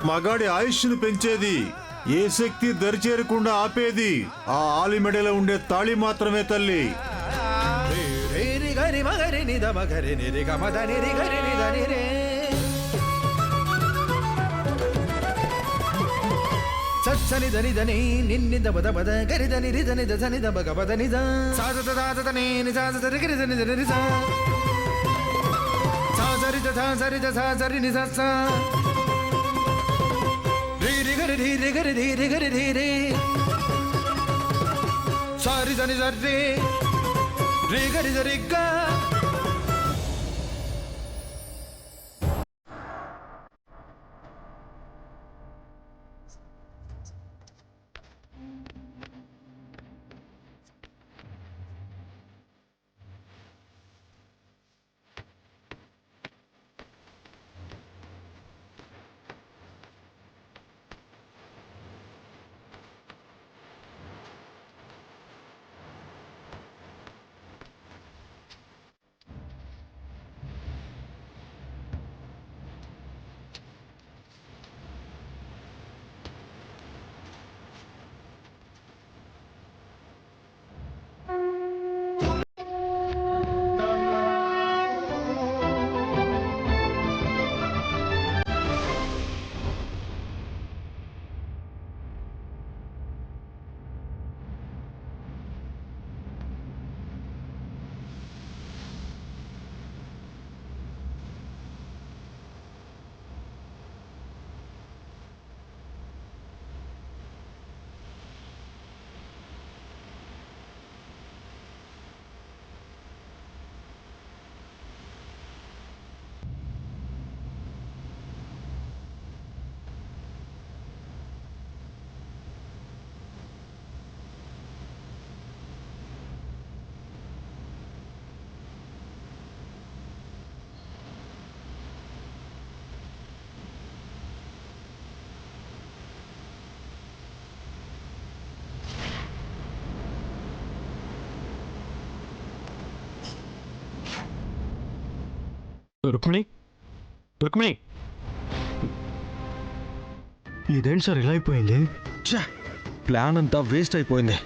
మగాడి ఆయుష్ను పెంచేది, ఏ శక్తి దరిచేరకుండా ఆపేది ఆ ఆలిమెడలో ఉండే తాళి మాత్రమే తల్లి. సని దని దని నిన్ని దబ దబ ద గరి దని రి దని ద సని దబ గబ దని ద సాజ ద దాజ ద ని ని సాజ ద రి దని ద రి సా సాజరి ద సాజరి ద సాజరి ని సా సా రి రి గరి రి రి గరి రి రి గరి రి రి సారి దని సరి రి గరి ద రి గా. రుక్మిణి, రుక్మిణి, ఇదేంటి సార్ ఇలా అయిపోయింది? ప్లాన్ అంతా వేస్ట్ అయిపోయింది.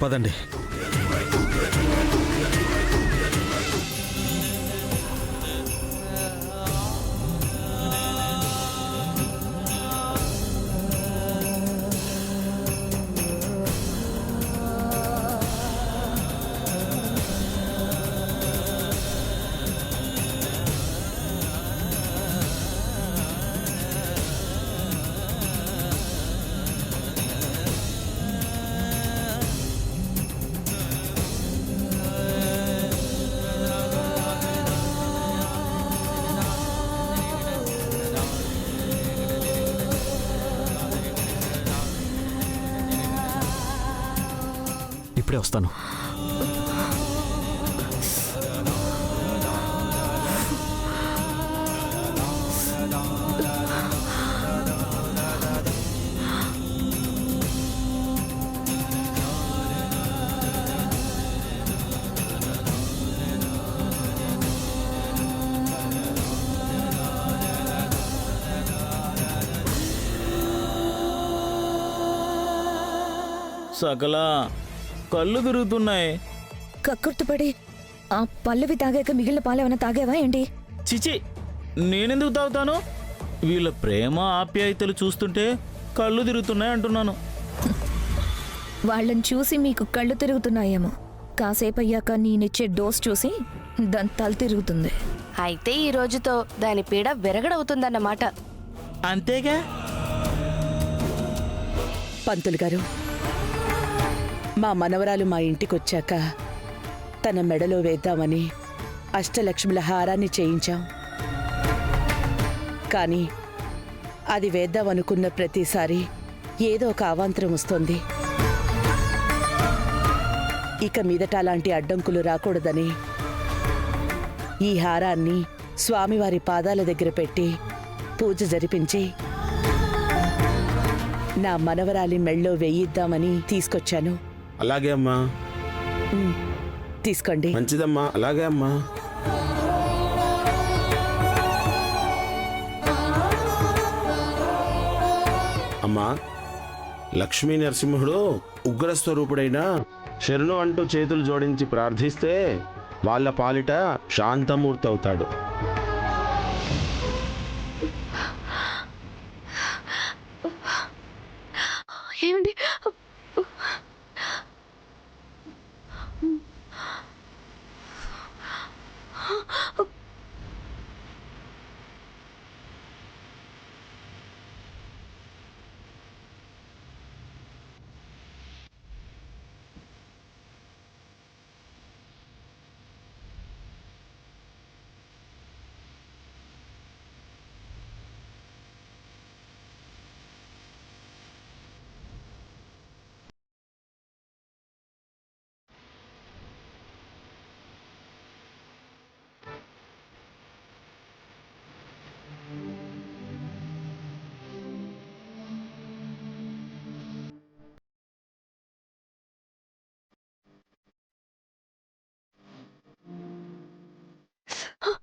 పదండి. ఇప్పుడే వస్తాను. సకల కళ్ళు తిరుగుతున్నాయి. కక్కుర్తుపడి ఆ పల్లవి తాగాక మిగిలిన పాలేమైనా తాగావా ఏంటి? చిచి, నేనెందుకు తాగుతాను? వీళ్ళ ప్రేమ ఆప్యాయతలు చూస్తుంటే కళ్ళు తిరుగుతున్నాయి అంటున్నాను. వాళ్ళని చూసి మీకు కళ్ళు తిరుగుతున్నాయేమో. కాసేపు అయ్యాక నేనిచ్చే డోస్ చూసి దాని తల తిరుగుతుంది. అయితే ఈ రోజుతో దాని పీడ విరగడవుతుందన్నమాట. అంతేగా. పంతులు గారు, మా మనవరాలు మా ఇంటికొచ్చాక తన మెడలో వేద్దామని అష్టలక్ష్ముల హారాన్ని చేయించాం. కానీ అది వేద్దామనుకున్న ప్రతిసారి ఏదో ఒక అవాంతరం వస్తుంది. ఇక మీదట అలాంటి అడ్డంకులు రాకూడదని ఈ హారాన్ని స్వామివారి పాదాల దగ్గర పెట్టి పూజ జరిపించి నా మనవరాలి మెళ్ళో వేయిద్దామని తీసుకొచ్చాను. అలాగే అమ్మా. తీసుకోండి. మంచిదమ్మా. అలాగే అమ్మా. అమ్మా, లక్ష్మీ నరసింహుడు ఉగ్రస్వరూపుడైన శరణు అంటూ చేతులు జోడించి ప్రార్థిస్తే వాళ్ళ పాలిట శాంతమూర్తి అవుతాడు. ఏమండి?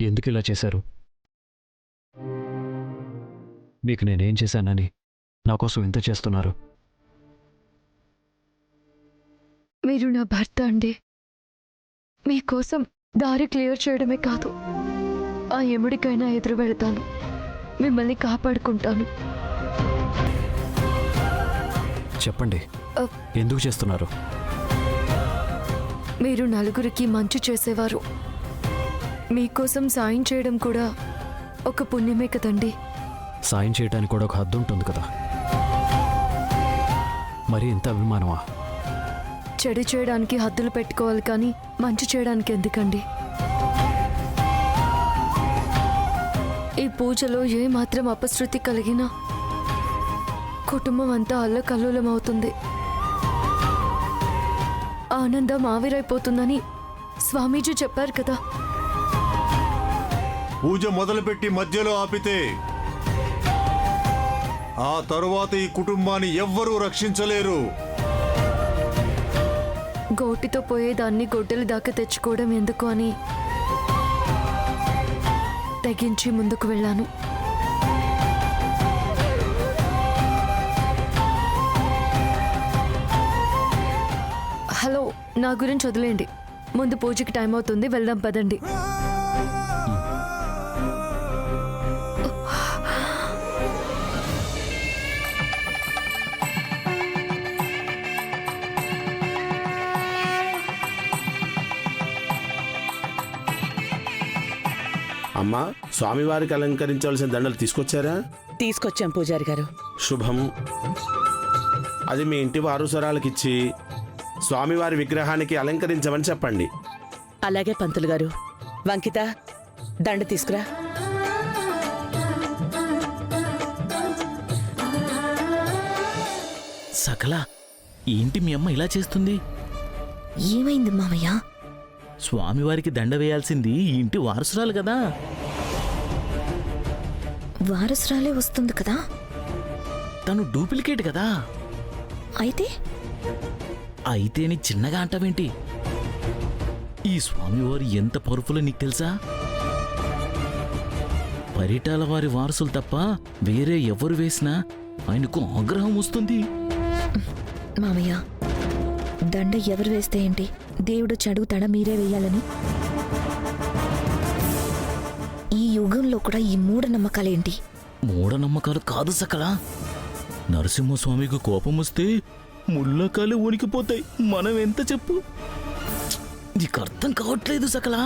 ఎందుకు ఇలా చేశారు? మీకు నేనేం చేశానని నా కోసం ఇంత చేస్తున్నారు? మీరు నా భర్త అండి. మీకోసం దారి క్లియర్ చేయడమే కాదు, ఆ ఎముడికైనా ఎదురు వెళ్తాను, మిమ్మల్ని కాపాడుకుంటాను. చెప్పండి, ఎందుకు చేస్తున్నారు? మీరు నలుగురికి మంచి చేసేవారు. మీకోసం సాయం చేయడం కూడా ఒక పుణ్యమే కదండి. సాయం చేయడానికి కూడా ఒక హద్దు ఉంటుంది కదా. మరి ఇంత అభిమానమా? చెడు చేయడానికి హద్దులు పెట్టుకోవాలి, కానీ మంచి చేయడానికి ఎందుకండి? ఈ పూజలో ఏ మాత్రం అపశృతి కలిగినా కుటుంబం అంతా అల్లకల్లోలం అవుతుంది. ఆనందం ఆవిరైపోతుందని స్వామీజీ చెప్పారు కదా. పూజ మొదలుపెట్టి మధ్యలో ఆపితే ఆ తరువాత ఈ కుటుంబాన్ని ఎవ్వరూ రక్షించలేరు. గోటితో పోయేదాన్ని గొడ్డలి దాకా తెచ్చుకోవడం ఎందుకు అని తెగించి ముందుకు వెళ్ళాను. హలో, నా గురించి వదిలేండి. ముందు పూజకి టైం అవుతుంది, వెళ్దాం పదండి. అమ్మా, స్వామివారికి అలంకరించవలసిన దండలు తీసుకొచ్చారా? తీసుకొచ్చాం పూజారి గారు. శుభం. అది మీ ఇంటి వారసురాలకిచ్చి స్వామివారి విగ్రహానికి అలంకరించమని చెప్పండి. అలాగే పంతులు గారు. వంకిత, దండ తీసుకురా. సకల, ఏంటి మీ అమ్మ ఇలా చేస్తుంది? ఏమైంది మామయ్య? స్వామివారికి దండ వేయాల్సింది ఈ ఇంటి వారసురాలు కదా. వారసురాలే వస్తుంది కదా. తను డూప్లికేట్ కదా. అయితేని చిన్నగా అంటావేంటి? ఈ స్వామివారు ఎంత పవర్ఫుల్ నీకు తెలుసా? పరిటాల వారి వారసులు తప్ప వేరే ఎవరు వేసినా ఆయనకు ఆగ్రహం వస్తుంది. మామయ్య, దండ ఎవరు వేస్తే ఏంటి? దేవుడు చడుగుతాడా మీరే వేయాలని? ఈ యుగంలో కూడా ఈ మూఢనమ్మకాలేంటి? మూఢనమ్మకాలు కాదు సకల. నరసింహస్వామికి కోపం వస్తే ముళ్ళకాలు ఉనికిపోతాయి. మనం ఎంత చెప్పు? నీకు అర్థం కావట్లేదు సకల.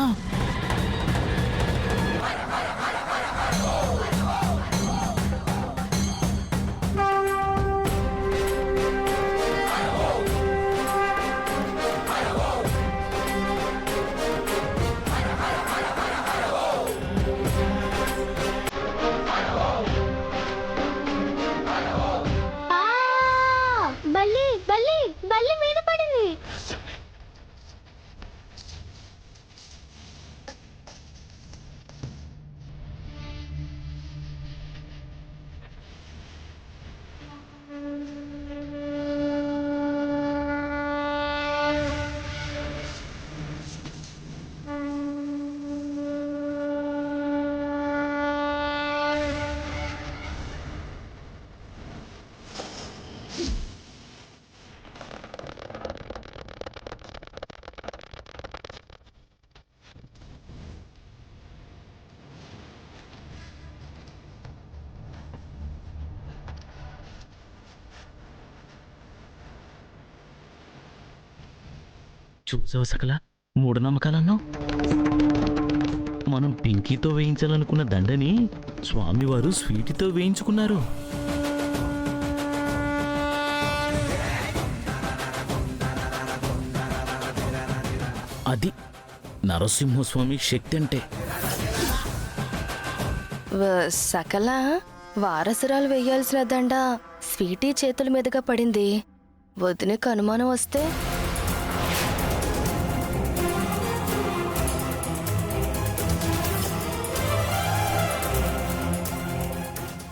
చూసావు సకల మూఢనమ్మకాలన్నావు. మనం పింకీతో వేయించాలనుకున్న దండని స్వామివారు స్వీటితో వేయించుకున్నారు. అది నరసింహస్వామి శక్తి అంటే. సకల వారసురాలు వెయ్యాల్సిన దండ స్వీటీ చేతుల మీదుగా పడింది. వదినకు అనుమానం వస్తే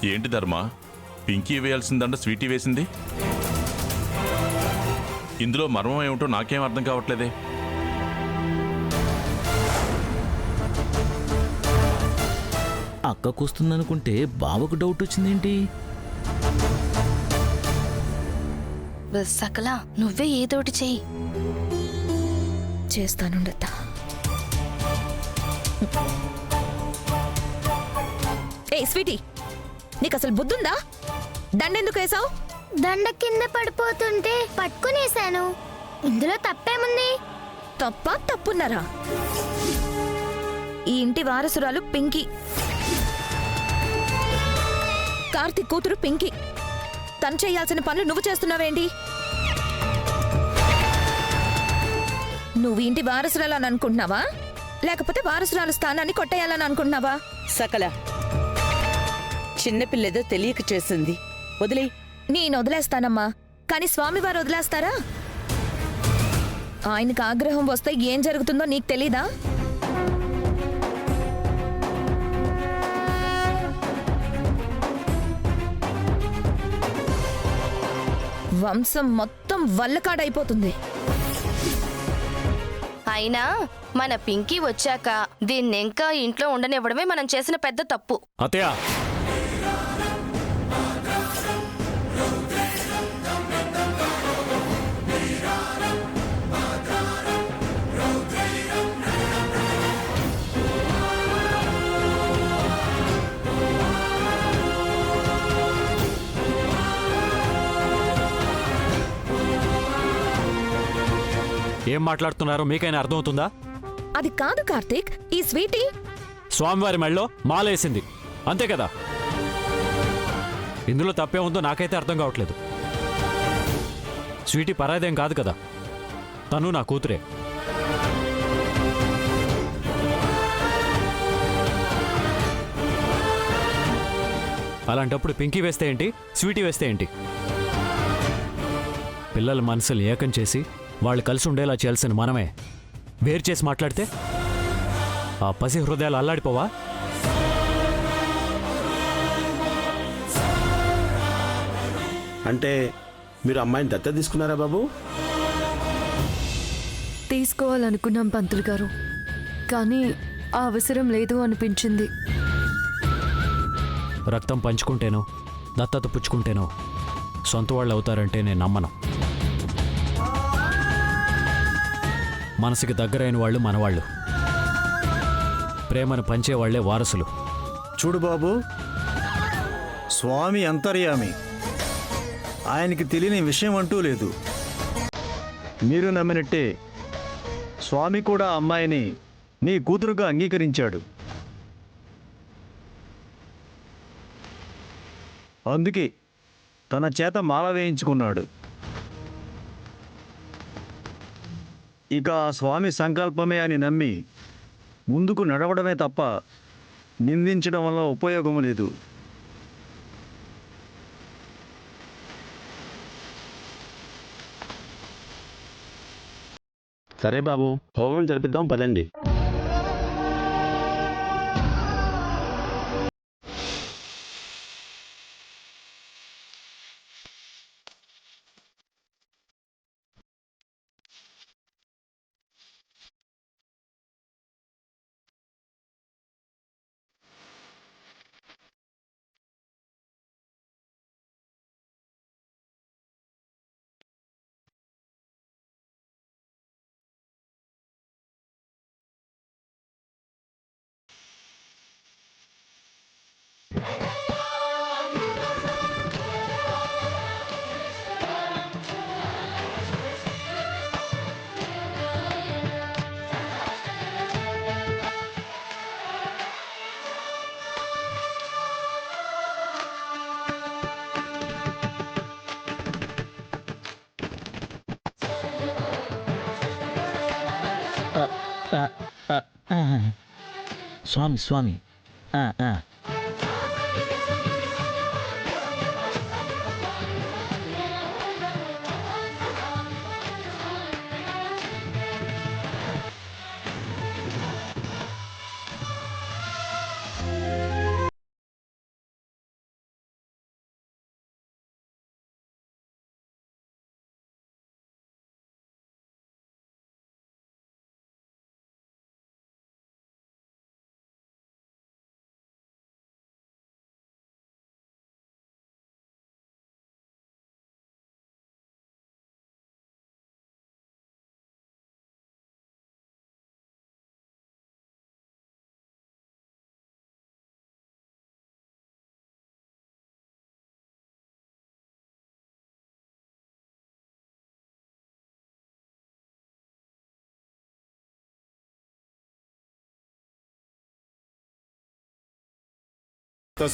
ఏంటి ధర్మ, పింకీ వేయాల్సిందంట స్వీటీ వేసింది? ఇందులో మర్మం ఏమిటో నాకేం అర్థం కావట్లేదే. అక్కకొస్తుందనుకుంటే బావకు డౌట్ వచ్చిందేంటి? సకల నువ్వే ఏదోటి చెయ్యి. చేస్తానుండత. ఏ స్వీటీ, నీకు అసలు బుద్ధుందా? దండెందుకు వేసావు? దండ కింద పడిపోతుంటే పట్టుకునేశాను. ఇందులో తప్పేముంది? తప్పున్నారా? ఈ ఇంటి వారసురాలు పింకీ, కార్తీక్ కూతురు పింకీ. తను చేయాల్సిన పనులు నువ్వు చేస్తున్నావేంటి? నువ్వు ఇంటి వారసురాలని అనుకుంటున్నావా, లేకపోతే వారసురాలు స్థానాన్ని కొట్టేయాలని అనుకుంటున్నావా? సకల చిన్నపిల్లేదో తెలియక చేసింది, వదిలే. నేను వదిలేస్తానమ్మా, కానీ స్వామివారు వదిలేస్తారా? ఆయనకు ఆగ్రహం వస్తే ఏం జరుగుతుందో నీకు తెలీదా? వంశం మొత్తం వల్లకాడైపోతుంది. అయినా మన పింకీ వచ్చాక దీన్ని ఇంకా ఇంట్లో ఉండనివ్వడమే మనం చేసిన పెద్ద తప్పు. అత్తయ్య, ఏం మాట్లాడుతున్నారో మీకైనా అర్థమవుతుందా? అది కాదు కార్తీక్, ఈ స్వీటీ స్వామివారి మెళ్ళలో మాలేసింది, అంతే కదా? ఇందులో తప్పే ఉందో నాకైతే అర్థం కావట్లేదు. స్వీటీ పరాదేం కాదు కదా, తను నా కూతురే. అలాంటప్పుడు పింకీ వేస్తే ఏంటి, స్వీటీ వేస్తే ఏంటి? పిల్లల మనసులు ఏకం చేసి వాళ్ళు కలిసి ఉండేలా చేయాల్సిన మనమే వేరు చేసి మాట్లాడితే ఆ పసి హృదయాలు అల్లాడిపోవా? అంటే మీరు అమ్మాయిని దత్తత తీసుకున్నారా బాబు? తీసుకోవాలనుకున్నాం పంతులు గారు, కానీ ఆ అవసరం లేదు అనిపించింది. రక్తం పంచుకుంటేనో దత్తత పుచ్చుకుంటేనో సొంత వాళ్ళు అవుతారంటే నేను నమ్మను. మనసుకి దగ్గరైన వాళ్ళు మనవాళ్ళు, ప్రేమను పంచేవాళ్లే వారసులు. చూడు బాబు, స్వామి అంతర్యామి, ఆయనకి తెలియని విషయం అంటూ లేదు. మీరు నమ్మినట్టే స్వామి కూడా అమ్మాయిని నీ కూతురుగా అంగీకరించాడు. అందుకే తన చేత మాల వేయించుకున్నాడు. ఇక ఆ స్వామి సంకల్పమే అని నమ్మి ముందుకు నడవడమే తప్ప నిందించడం వల్ల ఉపయోగం లేదు. సరే బాబు, హోమం జరిపిద్దాం పదండి. స్వామి స్వామి ఆ, ఆ.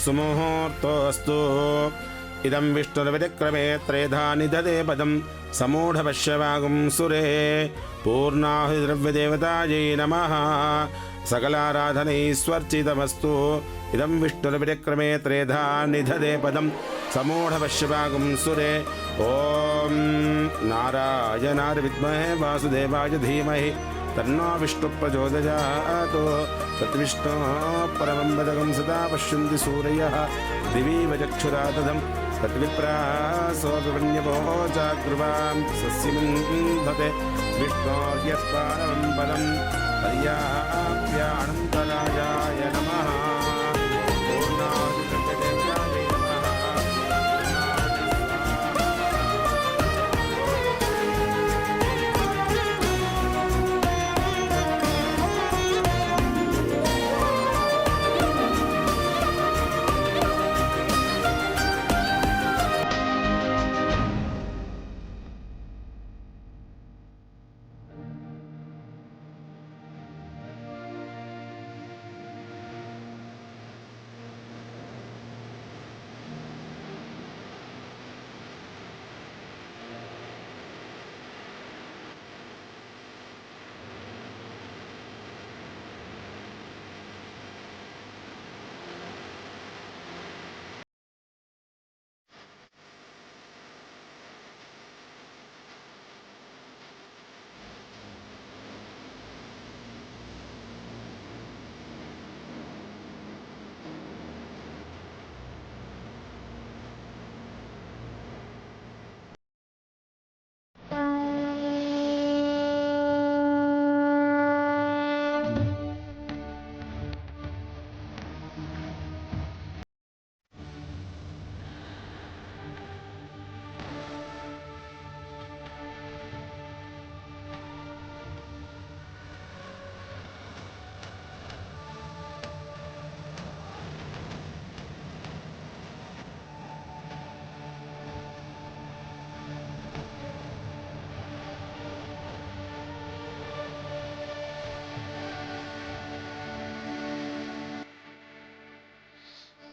సుముహూర్తోస్తు ఇదం విష్ణుర్విక్రమే త్రేధా నిదదే పదం సమూఢపశ్యవాగుం సురే పూర్ణాహుద్రవ్యదేవతాయై నమః సకలారాధనైస్వర్చితమస్తు ఇదం విష్ణుర్విక్రమే త్రేధా నిదదే పదం సమూఢపశ్యవాగుం సురే ఓం నారాయణాయ విద్మహే వాసుదేవాయ ధీమహి తన్నో విష్ణు ప్రచోదయాత్ తద్విష్ణో పరమం పదకం సదా పశ్యంతి సూరయః దివీవ చక్షురాతదం తద్విప్రాసోపిణ్యవో చాగ్రువాం సస్యమింధతే విష్ణోర్యస్పారమం పదం పర్యాప్యానంతరాయాయ నమః పూర్ణాహుతిదేవ్యాయ నమః.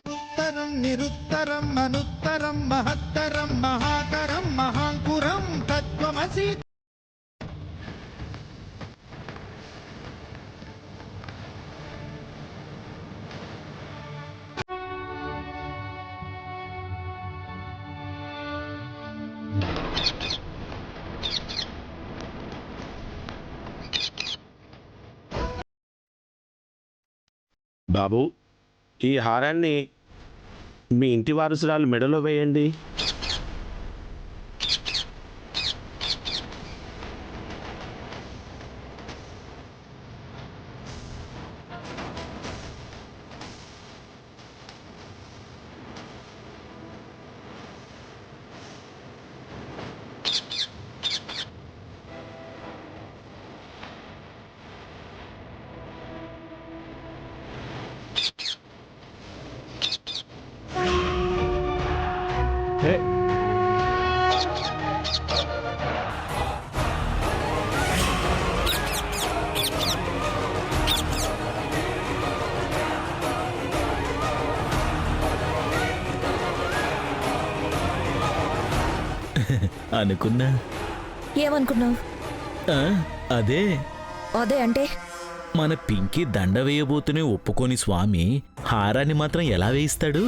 ఉత్తరం నిరుత్తరం అనుత్తరం మహత్తరం మహాకరం మహాంకురం తత్వమసి. బాబు, ఈ హారాన్ని మీ ఇంటి వారసురాలు మెడలో వేయండి. హే అనుకున్నా ఏమనుకున్నావు? ఆ, అదే అదే అంటే మన పింకీ దండ వేయబోతూనే ఒప్పుకొని స్వామి హారాన్ని మాత్రం ఎలా వేయిస్తాడు?